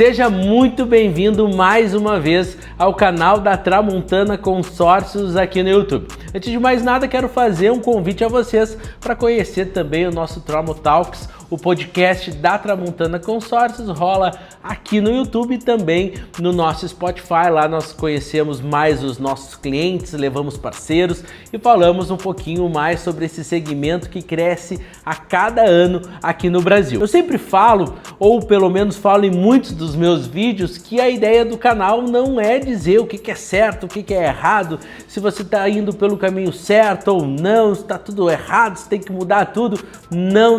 Seja muito bem-vindo mais uma vez ao canal da Tramontana Consórcios aqui no YouTube. Antes de mais nada, quero fazer um convite a vocês para conhecer também o nosso Tramo Talks, o podcast da Tramontana Consórcios, rola aqui no YouTube e também no nosso Spotify. Lá nós conhecemos mais os nossos clientes, levamos parceiros e falamos um pouquinho mais sobre esse segmento que cresce a cada ano aqui no Brasil. Eu sempre falo, ou pelo menos falo em muitos dos meus vídeos, que a ideia do canal não é dizer o que é certo, o que é errado, se você está indo pelo caminho certo ou não, se está tudo errado, se tem que mudar tudo. Não.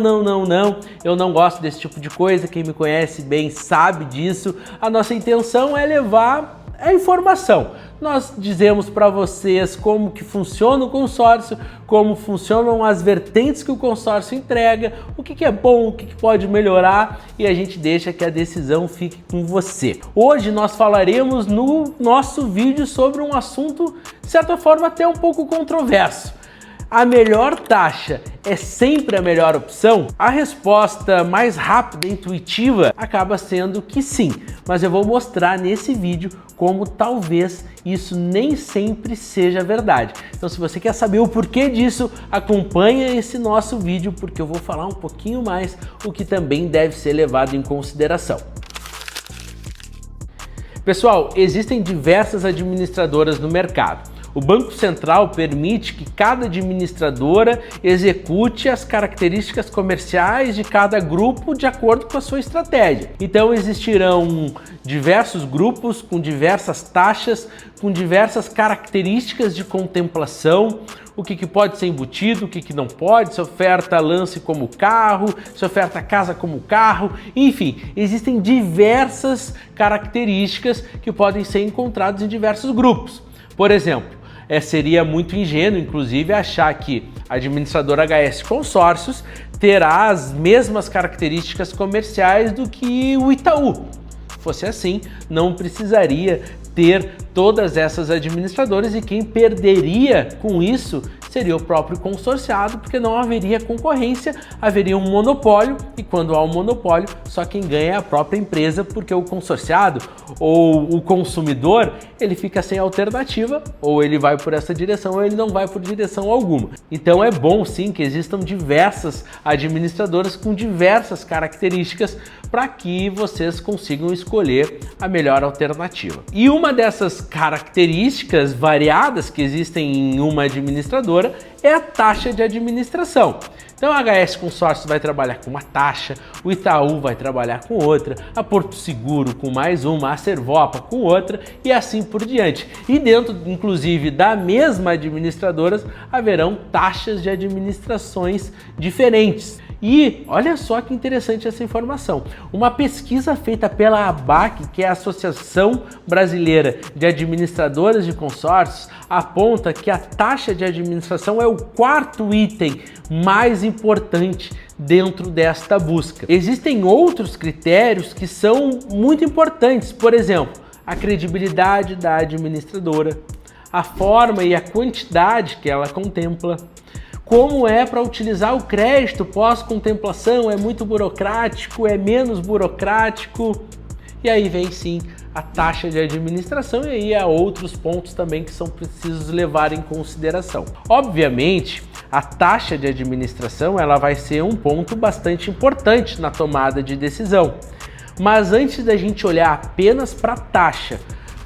Eu não gosto desse tipo de coisa, quem me conhece bem sabe disso. A nossa intenção é levar a informação. Nós dizemos para vocês como que funciona o consórcio, como funcionam as vertentes que o consórcio entrega, o que é bom, o que pode melhorar, e a gente deixa que a decisão fique com você. Hoje nós falaremos no nosso vídeo sobre um assunto, de certa forma, até um pouco controverso. A melhor taxa é sempre a melhor opção? A resposta mais rápida e intuitiva acaba sendo que sim, mas eu vou mostrar nesse vídeo como talvez isso nem sempre seja verdade. Então, se você quer saber o porquê disso, acompanha esse nosso vídeo, porque eu vou falar um pouquinho mais o que também deve ser levado em consideração. Pessoal, existem diversas administradoras no mercado. O Banco Central permite que cada administradora execute as características comerciais de cada grupo de acordo com a sua estratégia. Então existirão diversos grupos com diversas taxas, com diversas características de contemplação, o que pode ser embutido, o que não pode, se oferta lance como carro, se oferta casa como carro, enfim, existem diversas características que podem ser encontradas em diversos grupos. Por exemplo, seria muito ingênuo, inclusive, achar que a administradora HS Consórcios terá as mesmas características comerciais do que o Itaú. Se fosse assim, não precisaria ter todas essas administradoras e quem perderia com isso seria o próprio consorciado, porque não haveria concorrência, haveria um monopólio, e quando há um monopólio, só quem ganha é a própria empresa, porque o consorciado ou o consumidor, ele fica sem alternativa, ou ele vai por essa direção ou ele não vai por direção alguma. Então é bom sim que existam diversas administradoras com diversas características para que vocês consigam escolher a melhor alternativa. E uma dessas características variadas que existem em uma administradora é a taxa de administração. Então a HS Consórcio vai trabalhar com uma taxa, o Itaú vai trabalhar com outra, a Porto Seguro com mais uma, a Servopa com outra e assim por diante. E dentro, inclusive, da mesma administradora, haverão taxas de administrações diferentes. E olha só que interessante essa informação. Uma pesquisa feita pela ABAC, que é a Associação Brasileira de Administradoras de Consórcios, aponta que a taxa de administração é o quarto item mais importante dentro desta busca. Existem outros critérios que são muito importantes, por exemplo, a credibilidade da administradora, a forma e a quantidade que ela contempla, como é para utilizar o crédito pós-contemplação, é muito burocrático, é menos burocrático, e aí vem sim a taxa de administração e aí há outros pontos também que são precisos levar em consideração. Obviamente, a taxa de administração ela vai ser um ponto bastante importante na tomada de decisão, mas antes da gente olhar apenas para a taxa,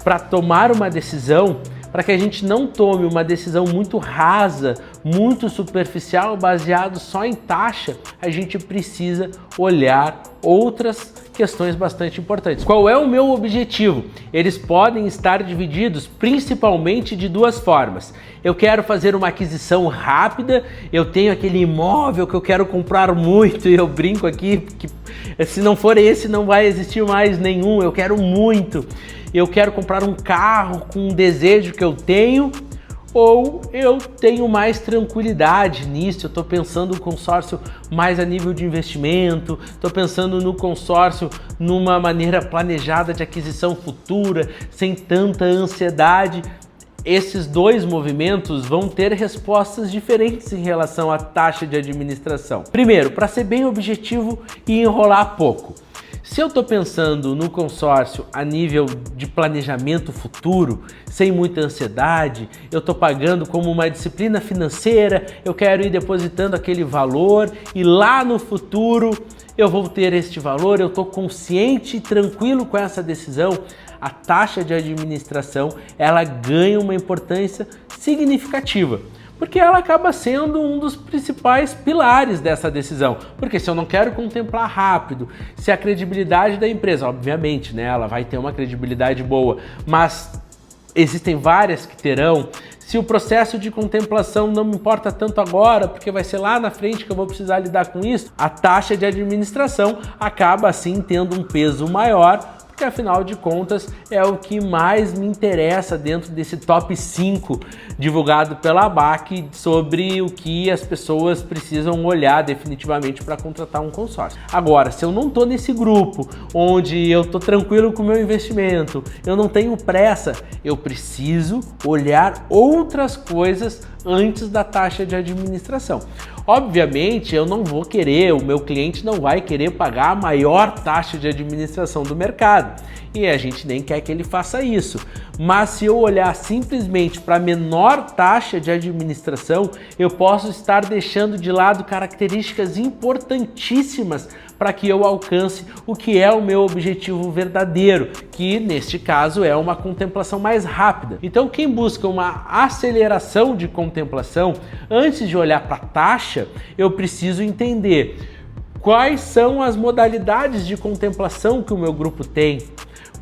para tomar uma decisão, para que a gente não tome uma decisão muito rasa, muito superficial, baseado só em taxa, a gente precisa olhar outras questões bastante importantes. Qual é o meu objetivo? Eles podem estar divididos principalmente de duas formas. Eu quero fazer uma aquisição rápida, eu tenho aquele imóvel que eu quero comprar muito e eu brinco aqui que se não for esse não vai existir mais nenhum, eu quero muito. Eu quero comprar um carro com um desejo que eu tenho, ou eu tenho mais tranquilidade nisso, eu estou pensando no consórcio mais a nível de investimento, estou pensando no consórcio numa maneira planejada de aquisição futura, sem tanta ansiedade. Esses dois movimentos vão ter respostas diferentes em relação à taxa de administração. Primeiro, para ser bem objetivo e enrolar pouco, Se eu estou pensando no consórcio a nível de planejamento futuro, sem muita ansiedade, eu estou pagando como uma disciplina financeira, eu quero ir depositando aquele valor e lá no futuro eu vou ter este valor, eu estou consciente e tranquilo com essa decisão, a taxa de administração ela ganha uma importância significativa. Porque ela acaba sendo um dos principais pilares dessa decisão. Porque se eu não quero contemplar rápido, se a credibilidade da empresa, obviamente, né, ela vai ter uma credibilidade boa, mas existem várias que terão. Se o processo de contemplação não me importa tanto agora, porque vai ser lá na frente que eu vou precisar lidar com isso, a taxa de administração acaba assim tendo um peso maior, porque afinal de contas é o que mais me interessa dentro desse top 5 divulgado pela ABAC sobre o que as pessoas precisam olhar definitivamente para contratar um consórcio. Agora, se eu não estou nesse grupo, onde eu estou tranquilo com o meu investimento, eu não tenho pressa, eu preciso olhar outras coisas antes da taxa de administração. Obviamente, eu não vou querer, o meu cliente não vai querer pagar a maior taxa de administração do mercado. E a gente nem quer que ele faça isso. Mas se eu olhar simplesmente para a menor taxa de administração, eu posso estar deixando de lado características importantíssimas para que eu alcance o que é o meu objetivo verdadeiro, que neste caso é uma contemplação mais rápida. Então, quem busca uma aceleração de contemplação, antes de olhar para a taxa, eu preciso entender quais são as modalidades de contemplação que o meu grupo tem,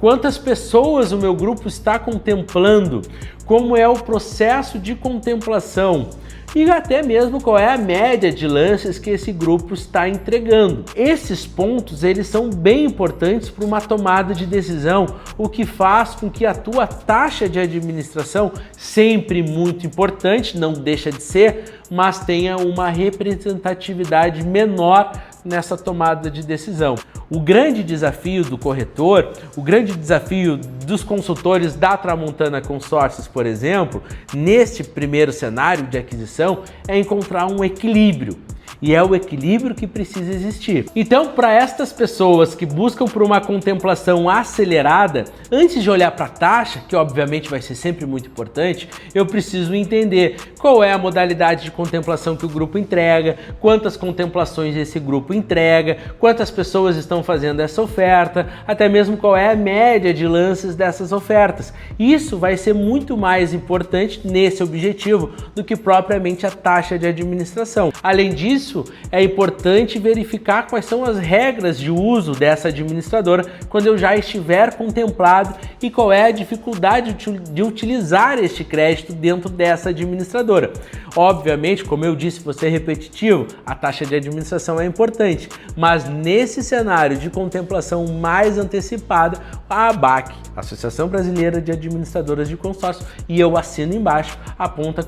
quantas pessoas o meu grupo está contemplando, como é o processo de contemplação e até mesmo qual é a média de lances que esse grupo está entregando. Esses pontos eles são bem importantes para uma tomada de decisão, o que faz com que a tua taxa de administração, sempre muito importante, não deixa de ser, mas tenha uma representatividade menor nessa tomada de decisão. O grande desafio do corretor, o grande desafio dos consultores da Tramontana Consórcios, por exemplo, neste primeiro cenário de aquisição, é encontrar um equilíbrio. E é o equilíbrio que precisa existir. Então, para estas pessoas que buscam por uma contemplação acelerada, antes de olhar para a taxa, que obviamente vai ser sempre muito importante, eu preciso entender qual é a modalidade de contemplação que o grupo entrega, quantas contemplações esse grupo entrega, quantas pessoas estão fazendo essa oferta, até mesmo qual é a média de lances dessas ofertas. Isso vai ser muito mais importante nesse objetivo do que propriamente a taxa de administração. Além disso, é importante verificar quais são as regras de uso dessa administradora quando eu já estiver contemplado e qual é a dificuldade de utilizar este crédito dentro dessa administradora. Obviamente, como eu disse, vou ser repetitivo, a taxa de administração é importante, mas nesse cenário de contemplação mais antecipada, a ABAC, Associação Brasileira de Administradoras de Consórcio, e eu assino embaixo, aponta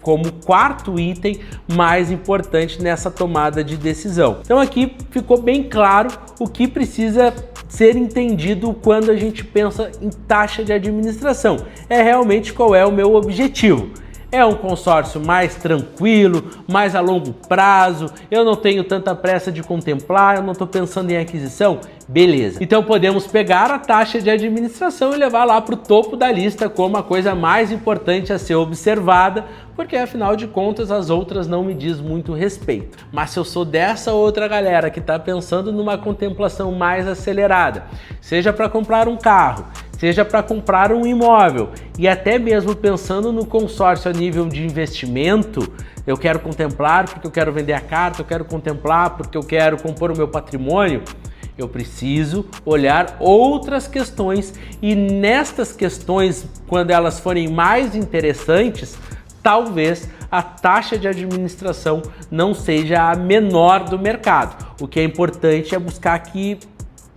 como quarto item mais importante nessa tomada de decisão. Então aqui ficou bem claro o que precisa ser entendido quando a gente pensa em taxa de administração. É realmente qual é o meu objetivo. É um consórcio mais tranquilo, mais a longo prazo, eu não tenho tanta pressa de contemplar, eu não estou pensando em aquisição? Beleza. Então podemos pegar a taxa de administração e levar lá para o topo da lista como a coisa mais importante a ser observada, porque afinal de contas as outras não me diz muito respeito. Mas se eu sou dessa outra galera que está pensando numa contemplação mais acelerada, seja para comprar um carro, seja para comprar um imóvel e até mesmo pensando no consórcio a nível de investimento, eu quero contemplar porque eu quero vender a carta, eu quero contemplar porque eu quero compor o meu patrimônio, eu preciso olhar outras questões e nestas questões, quando elas forem mais interessantes, talvez a taxa de administração não seja a menor do mercado. O que é importante é buscar aqui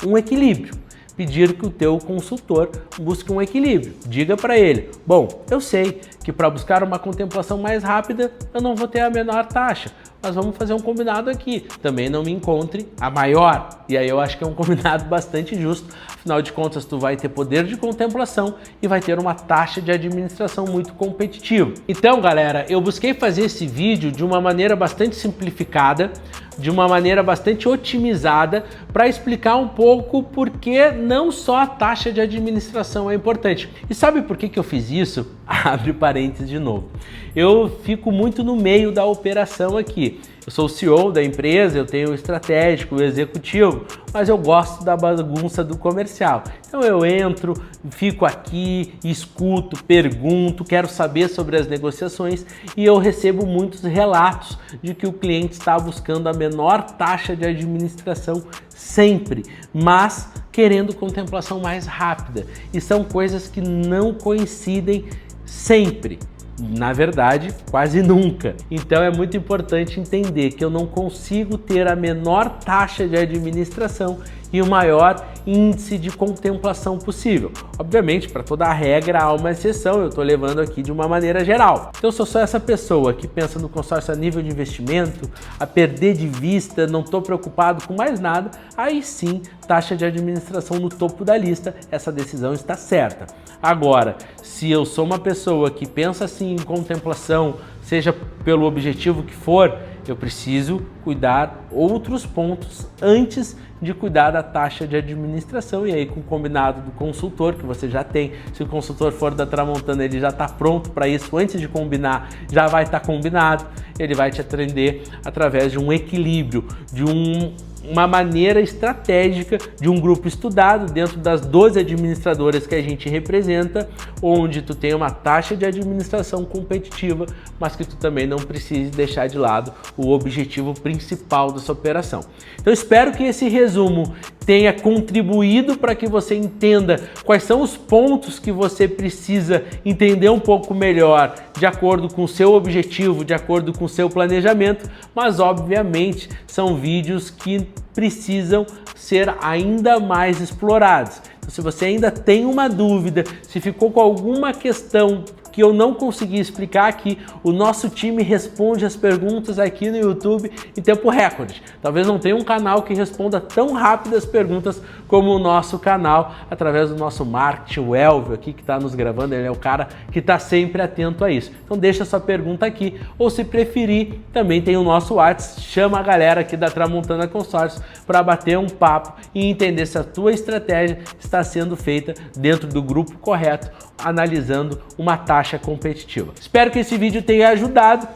um equilíbrio. Pedir que o teu consultor busque um equilíbrio. Diga para ele, bom, eu sei que para buscar uma contemplação mais rápida eu não vou ter a menor taxa, mas vamos fazer um combinado aqui. Também não me encontre a maior. E aí eu acho que é um combinado bastante justo, afinal de contas tu vai ter poder de contemplação e vai ter uma taxa de administração muito competitiva. Então galera, eu busquei fazer esse vídeo de uma maneira bastante simplificada, de uma maneira bastante otimizada, para explicar um pouco por que não só a taxa de administração é importante. E sabe por que eu fiz isso? Abre parênteses de novo. Eu fico muito no meio da operação aqui. Eu sou o CEO da empresa, eu tenho o estratégico, o executivo, mas eu gosto da bagunça do comercial. Então eu entro, fico aqui, escuto, pergunto, quero saber sobre as negociações e eu recebo muitos relatos de que o cliente está buscando a menor taxa de administração sempre, mas querendo contemplação mais rápida. E são coisas que não coincidem sempre. Na verdade, quase nunca. Então é muito importante entender que eu não consigo ter a menor taxa de administração e o maior índice de contemplação possível. Obviamente, para toda a regra há uma exceção, eu estou levando aqui de uma maneira geral. Então, se eu sou essa pessoa que pensa no consórcio a nível de investimento, a perder de vista, não estou preocupado com mais nada, aí sim, taxa de administração no topo da lista, essa decisão está certa. Agora, se eu sou uma pessoa que pensa assim em contemplação, seja pelo objetivo que for, eu preciso cuidar outros pontos antes de cuidar da taxa de administração, e aí com o combinado do consultor que você já tem, se o consultor for da Tramontana, ele já está pronto para isso, antes de combinar, já vai estar combinado, ele vai te atender através de um equilíbrio, de uma maneira estratégica de um grupo estudado dentro das 12 administradoras que a gente representa, onde tu tem uma taxa de administração competitiva, mas que tu também não precise deixar de lado o objetivo principal dessa operação. Então espero que esse resumo tenha contribuído para que você entenda quais são os pontos que você precisa entender um pouco melhor de acordo com o seu objetivo, de acordo com o seu planejamento, mas obviamente são vídeos que precisam ser ainda mais explorados. Então, se você ainda tem uma dúvida, se ficou com alguma questão que eu não consegui explicar aqui, o nosso time responde as perguntas aqui no YouTube em tempo recorde. Talvez não tenha um canal que responda tão rápido as perguntas como o nosso canal, através do nosso marketing, o Elvio aqui que está nos gravando, ele é o cara que está sempre atento a isso. Então deixa sua pergunta aqui, ou se preferir, também tem o nosso WhatsApp, chama a galera aqui da Tramontana Consórcios para bater um papo e entender se a tua estratégia está sendo feita dentro do grupo correto, analisando uma taxa competitiva. Espero que esse vídeo tenha ajudado.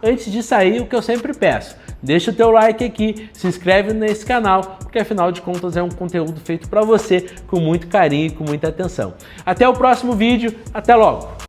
Antes de sair, o que eu sempre peço, deixa o teu like aqui, se inscreve nesse canal, porque afinal de contas é um conteúdo feito para você com muito carinho e com muita atenção. Até o próximo vídeo, até logo!